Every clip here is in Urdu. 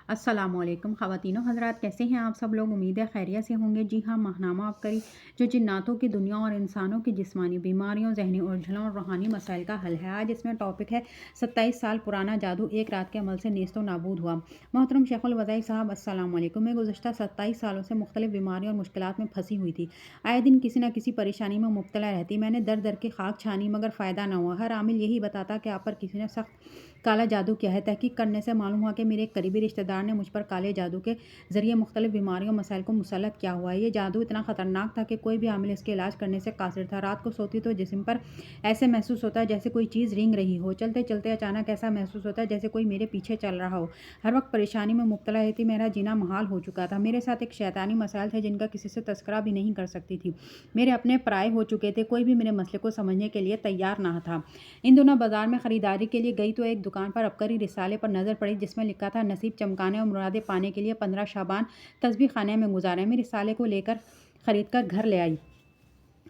السلام علیکم خواتین و حضرات، کیسے ہیں آپ سب لوگ؟ امید ہے خیریت سے ہوں گے۔ جی ہاں، ماہنامہ عبقری جو جناتوں کی دنیا اور انسانوں کی جسمانی بیماریوں، ذہنی الجھنوں اور روحانی مسائل کا حل ہے۔ آج اس میں ٹاپک ہے 27 سال پرانا جادو ایک رات کے عمل سے نیست و نابود ہوا۔ محترم شیخ الوضائی صاحب، السلام علیکم۔ میں گزشتہ 27 سالوں سے مختلف بیماریوں اور مشکلات میں پھنسی ہوئی تھی۔ آئے دن کسی نہ کسی پریشانی میں مبتلا رہتی۔ میں نے در در کی خاک چھانی مگر فائدہ نہ ہوا۔ ہر عامل یہی بتاتا کہ آپ پر کسی نے سخت کالا جادو کیا ہے۔ تحقیق کرنے سے معلوم ہوا کہ میرے ایک قریبی رشتہ دار نے مجھ پر کالے جادو کے ذریعے مختلف بیماریوں اور مسائل کو مسلط کیا ہوا ہے۔ یہ جادو اتنا خطرناک تھا کہ کوئی بھی عامل اس کے علاج کرنے سے قاصر تھا۔ رات کو سوتی تو جسم پر ایسے محسوس ہوتا ہے جیسے کوئی چیز رینگ رہی ہو۔ چلتے چلتے اچانک ایسا محسوس ہوتا ہے جیسے کوئی میرے پیچھے چل رہا ہو۔ ہر وقت پریشانی میں مبتلا رہتی۔ میرا جینا محال ہو چکا تھا۔ میرے ساتھ ایک شیطانی مسائل تھے جن کا کسی سے تذکرہ بھی نہیں کر سکتی تھی۔ میرے اپنے پرائے ہو چکے تھے۔ کوئی بھی میرے مسئلے کو سمجھنے کے لیے تیار نہ تھا۔ ان دنوں بازار میں خریداری کے لیے گئی تو ایک دکان پر عبقری رسالے پر نظر پڑی جس میں لکھا تھا نصیب چمکانے اور مرادیں پانے کے لیے 15 شعبان تسبیح خانے میں گزاریں۔ میں رسالے کو خرید کر گھر لے آئی۔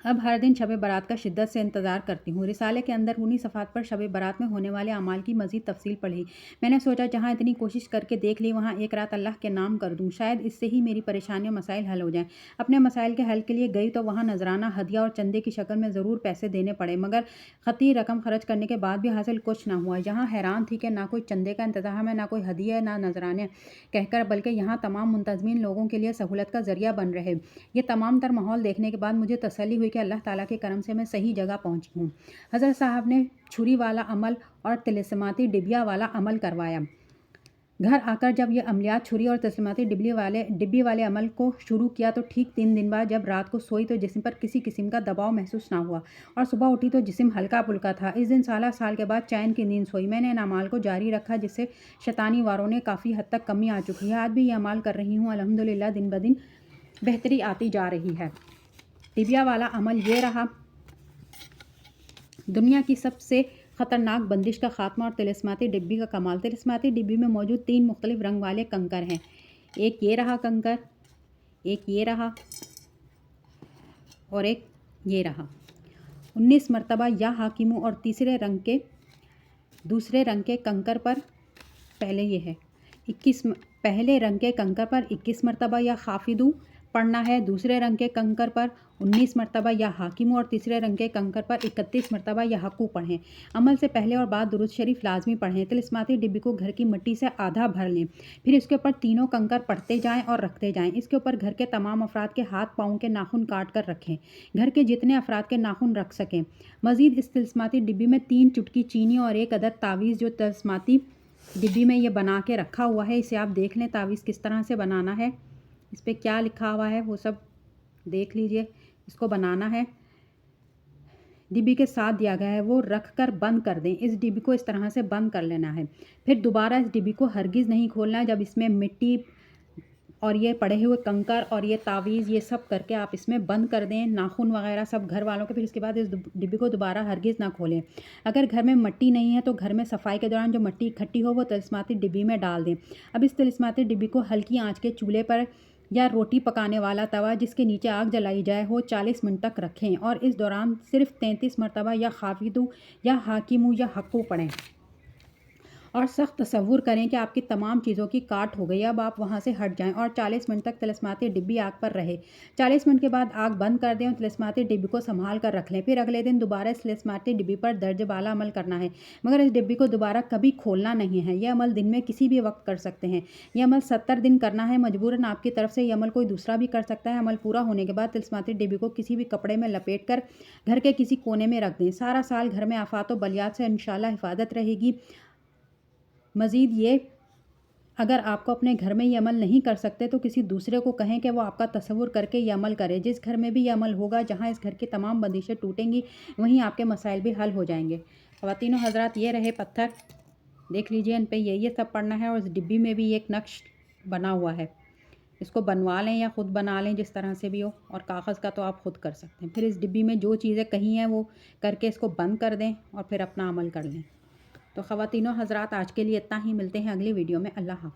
اب ہر دن شب برات کا شدت سے انتظار کرتی ہوں۔ رسالے کے اندر انہی صفحات پر شب برات میں ہونے والے اعمال کی مزید تفصیل پڑھی۔ میں نے سوچا جہاں اتنی کوشش کر کے دیکھ لی وہاں ایک رات اللہ کے نام کر دوں، شاید اس سے ہی میری پریشانیاں مسائل حل ہو جائیں۔ اپنے مسائل کے حل کے لیے گئی تو وہاں نذرانہ، ہدیہ اور چندے کی شکل میں ضرور پیسے دینے پڑے، مگر خطی رقم خرچ کرنے کے بعد بھی حاصل کچھ نہ ہوا۔ یہاں حیران تھی کہ نہ کوئی چندے کا انتظام ہے، نہ کوئی ہدیہ، نہ نذرانے کہہ کر، بلکہ یہاں تمام منتظمین لوگوں کے لیے سہولت کا ذریعہ بن رہے۔ یہ تمام تر ماحول دیکھنے کے بعد مجھے تسلی ہوئی کہ اللہ تعالیٰ کے کرم سے میں صحیح جگہ پہنچی ہوں۔ حضرت صاحب نے چھری والا عمل اور طلسماتی ڈبیا والا عمل کروایا۔ گھر آ کر جب یہ عملیات چھری اور طلسماتی ڈبی والے عمل کو شروع کیا تو ٹھیک 3 دن بعد جب رات کو سوئی تو جسم پر کسی قسم کا دباؤ محسوس نہ ہوا اور صبح اٹھی تو جسم ہلکا پھلکا تھا۔ اس دن سالہ سال کے بعد چین کی نیند سوئی۔ میں نے ان اعمال کو جاری رکھا جس سے شیطانی واروں نے کافی حد تک کمی آ چکی ہے۔ آج بھی یہ اعمال کر رہی ہوں۔ الحمدللہ دن بدن بہتری آتی جا رہی ہے۔ ڈبیا والا عمل یہ رہا۔ دنیا کی سب سے خطرناک بندش کا خاتمہ اور طلسماتی ڈبی کا کمال۔ طلسماتی ڈبی میں موجود 3 مختلف رنگ والے کنکر ہیں۔ ایک یہ رہا کنکر، ایک یہ رہا اور ایک یہ رہا۔ 19 مرتبہ یا حاکمو اور دوسرے رنگ کے کنکر پر پہلے رنگ کے کنکر پر 21 مرتبہ یا خافدو پڑھنا ہے، دوسرے رنگ کے کنکر پر 19 مرتبہ یا حاکمو اور تیسرے رنگ کے کنکر پر 31 مرتبہ یا حقو پڑھیں۔ عمل سے پہلے اور بعد درود شریف لازمی پڑھیں۔ طلسماتی ڈبی کو گھر کی مٹی سے آدھا بھر لیں، پھر اس کے اوپر تینوں کنکر پڑھتے جائیں اور رکھتے جائیں۔ اس کے اوپر گھر کے تمام افراد کے ہاتھ پاؤں کے ناخن کاٹ کر رکھیں، گھر کے جتنے افراد کے ناخن رکھ سکیں۔ مزید اس طلسماتی ڈبی میں 3 چٹکی چینی اور 1 عدد تعویذ جو طلسماتی ڈبی میں یہ بنا کے رکھا ہوا ہے، اسے آپ دیکھ لیں تعویذ کس طرح سے بنانا ہے، اس پہ کیا لکھا ہوا ہے وہ سب دیکھ لیجئے۔ اس کو بنانا ہے، ڈبی کے ساتھ دیا گیا ہے وہ رکھ کر بند کر دیں۔ اس ڈبی کو اس طرح سے بند کر لینا ہے، پھر دوبارہ اس ڈبی کو ہرگز نہیں کھولنا ہے۔ جب اس میں مٹی اور یہ پڑے ہوئے کنکر اور یہ تعویذ یہ سب کر کے آپ اس میں بند کر دیں، ناخن وغیرہ سب گھر والوں کے، پھر اس کے بعد اس ڈبی کو دوبارہ ہرگز نہ کھولیں۔ اگر گھر میں مٹی نہیں ہے تو گھر میں صفائی کے دوران جو مٹی اکٹھی ہو وہ طلسماتی ڈبی میں ڈال دیں۔ اب اس طلسماتی ڈبی کو ہلکی آنچ کے چولہے پر یا روٹی پکانے والا توا جس کے نیچے آگ جلائی جائے ہو 40 منٹ تک رکھیں اور اس دوران صرف 33 مرتبہ یا خافدو یا حاکمو یا حقو پڑھیں اور سخت تصور کریں کہ آپ کی تمام چیزوں کی کاٹ ہو گئی۔ اب آپ وہاں سے ہٹ جائیں اور 40 منٹ تک طلسماتی ڈبی آگ پر رہے۔ 40 منٹ کے بعد آگ بند کر دیں اور طلسماتی ڈبی کو سنبھال کر رکھ لیں۔ پھر اگلے دن دوبارہ اس طلسماتی ڈبی پر درجہ بالا عمل کرنا ہے، مگر اس ڈبی کو دوبارہ کبھی کھولنا نہیں ہے۔ یہ عمل دن میں کسی بھی وقت کر سکتے ہیں۔ یہ عمل 70 دن کرنا ہے۔ مجبوراً آپ کی طرف سے یہ عمل کوئی دوسرا بھی کر سکتا ہے۔ عمل پورا ہونے کے بعد طلسماتی ڈبی کو کسی بھی کپڑے میں لپیٹ کر گھر کے کسی کونے میں رکھ دیں۔ سارا سال گھر میں آفات و بلیات سے انشاءاللہ حفاظت رہے گی۔ مزید یہ اگر آپ کو اپنے گھر میں یہ عمل نہیں کر سکتے تو کسی دوسرے کو کہیں کہ وہ آپ کا تصور کر کے یہ عمل کرے۔ جس گھر میں بھی یہ عمل ہوگا، جہاں اس گھر کی تمام بندشیں ٹوٹیں گی، وہیں آپ کے مسائل بھی حل ہو جائیں گے۔ خواتین و حضرات، یہ رہے پتھر، دیکھ لیجئے ان پہ یہ سب پڑھنا ہے اور اس ڈبی میں بھی ایک نقش بنا ہوا ہے، اس کو بنوا لیں یا خود بنا لیں جس طرح سے بھی ہو، اور کاغذ کا تو آپ خود کر سکتے ہیں۔ پھر اس ڈبی میں جو چیزیں کہی ہیں وہ کر کے اس کو بند کر دیں اور پھر اپنا عمل کر لیں۔ تو خواتین و حضرات، آج کے لیے اتنا ہی، ملتے ہیں اگلی ویڈیو میں۔ اللہ حافظ۔